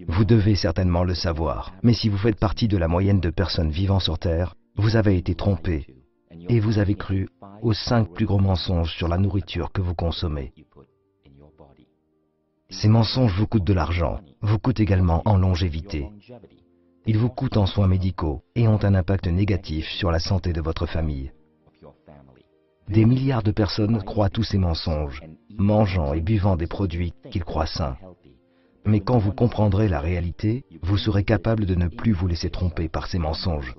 Vous devez certainement le savoir, mais si vous faites partie de la moyenne de personnes vivant sur Terre, vous avez été trompé et vous avez cru aux 5 plus gros mensonges sur la nourriture que vous consommez. Ces mensonges vous coûtent de l'argent, vous coûtent également en longévité. Ils vous coûtent en soins médicaux et ont un impact négatif sur la santé de votre famille. Des milliards de personnes croient tous ces mensonges, mangeant et buvant des produits qu'ils croient sains. Mais quand vous comprendrez la réalité, vous serez capable de ne plus vous laisser tromper par ces mensonges.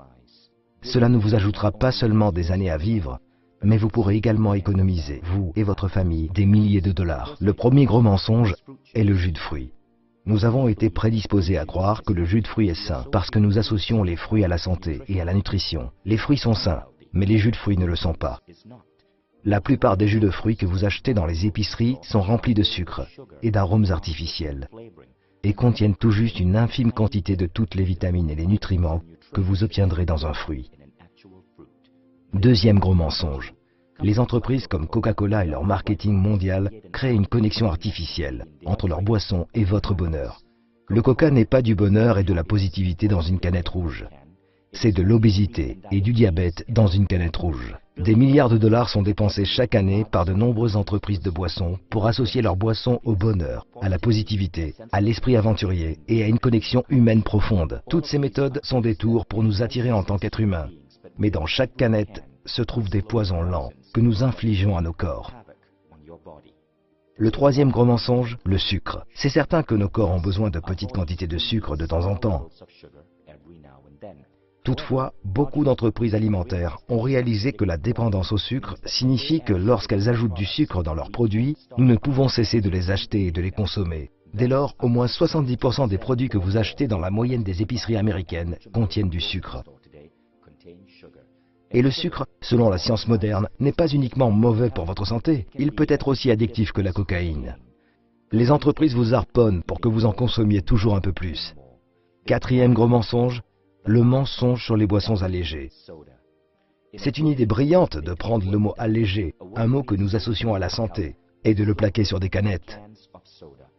Cela ne vous ajoutera pas seulement des années à vivre, mais vous pourrez également économiser, vous et votre famille, des milliers de dollars. Le premier gros mensonge est le jus de fruits. Nous avons été prédisposés à croire que le jus de fruits est sain parce que nous associons les fruits à la santé et à la nutrition. Les fruits sont sains, mais les jus de fruits ne le sont pas. La plupart des jus de fruits que vous achetez dans les épiceries sont remplis de sucre et d'arômes artificiels et contiennent tout juste une infime quantité de toutes les vitamines et les nutriments que vous obtiendrez dans un fruit. Deuxième gros mensonge. Les entreprises comme Coca-Cola et leur marketing mondial créent une connexion artificielle entre leur boisson et votre bonheur. Le Coca n'est pas du bonheur et de la positivité dans une canette rouge. C'est de l'obésité et du diabète dans une canette rouge. Des milliards de dollars sont dépensés chaque année par de nombreuses entreprises de boissons pour associer leur boisson au bonheur, à la positivité, à l'esprit aventurier et à une connexion humaine profonde. Toutes ces méthodes sont des tours pour nous attirer en tant qu'êtres humains. Mais dans chaque canette se trouvent des poisons lents que nous infligeons à nos corps. Le troisième gros mensonge, le sucre. C'est certain que nos corps ont besoin de petites quantités de sucre de temps en temps. Toutefois, beaucoup d'entreprises alimentaires ont réalisé que la dépendance au sucre signifie que lorsqu'elles ajoutent du sucre dans leurs produits, nous ne pouvons cesser de les acheter et de les consommer. Dès lors, au moins 70% des produits que vous achetez dans la moyenne des épiceries américaines contiennent du sucre. Et le sucre, selon la science moderne, n'est pas uniquement mauvais pour votre santé, il peut être aussi addictif que la cocaïne. Les entreprises vous harponnent pour que vous en consommiez toujours un peu plus. Quatrième gros mensonge, le mensonge sur les boissons allégées. C'est une idée brillante de prendre le mot allégé, un mot que nous associons à la santé, et de le plaquer sur des canettes.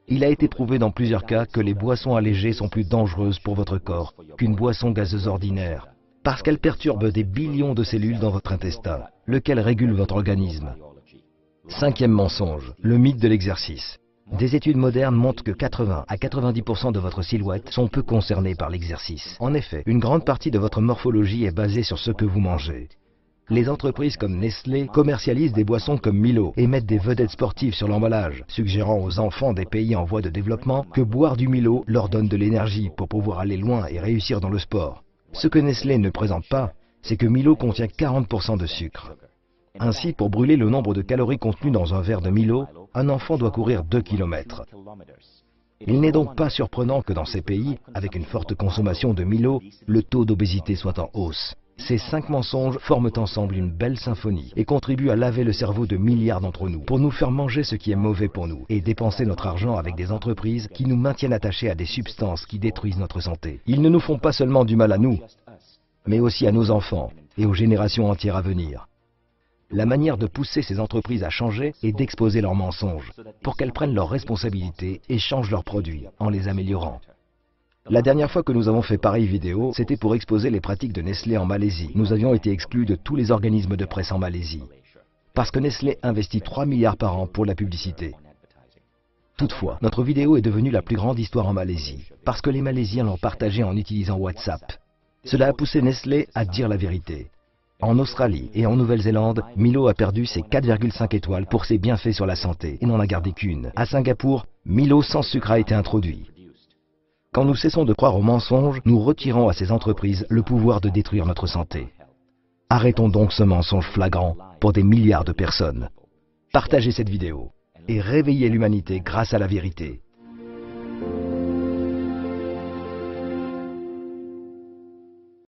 Il a été prouvé dans plusieurs cas que les boissons allégées sont plus dangereuses pour votre corps qu'une boisson gazeuse ordinaire, parce qu'elles perturbent des billions de cellules dans votre intestin, lequel régule votre organisme. Cinquième mensonge, le mythe de l'exercice. Des études modernes montrent que 80 à 90% de votre silhouette sont peu concernées par l'exercice. En effet, une grande partie de votre morphologie est basée sur ce que vous mangez. Les entreprises comme Nestlé commercialisent des boissons comme Milo et mettent des vedettes sportives sur l'emballage, suggérant aux enfants des pays en voie de développement que boire du Milo leur donne de l'énergie pour pouvoir aller loin et réussir dans le sport. Ce que Nestlé ne présente pas, c'est que Milo contient 40% de sucre. Ainsi, pour brûler le nombre de calories contenues dans un verre de Milo, un enfant doit courir 2 km. Il n'est donc pas surprenant que dans ces pays, avec une forte consommation de Milo, le taux d'obésité soit en hausse. Ces 5 mensonges forment ensemble une belle symphonie et contribuent à laver le cerveau de milliards d'entre nous pour nous faire manger ce qui est mauvais pour nous et dépenser notre argent avec des entreprises qui nous maintiennent attachés à des substances qui détruisent notre santé. Ils ne nous font pas seulement du mal à nous, mais aussi à nos enfants et aux générations entières à venir. La manière de pousser ces entreprises à changer est d'exposer leurs mensonges pour qu'elles prennent leurs responsabilités et changent leurs produits en les améliorant. La dernière fois que nous avons fait pareille vidéo, c'était pour exposer les pratiques de Nestlé en Malaisie. Nous avions été exclus de tous les organismes de presse en Malaisie, parce que Nestlé investit 3 milliards par an pour la publicité. Toutefois, notre vidéo est devenue la plus grande histoire en Malaisie, parce que les Malaisiens l'ont partagée en utilisant WhatsApp. Cela a poussé Nestlé à dire la vérité. En Australie et en Nouvelle-Zélande, Milo a perdu ses 4,5 étoiles pour ses bienfaits sur la santé et n'en a gardé qu'une. À Singapour, Milo sans sucre a été introduit. Quand nous cessons de croire aux mensonges, nous retirons à ces entreprises le pouvoir de détruire notre santé. Arrêtons donc ce mensonge flagrant pour des milliards de personnes. Partagez cette vidéo et réveillez l'humanité grâce à la vérité.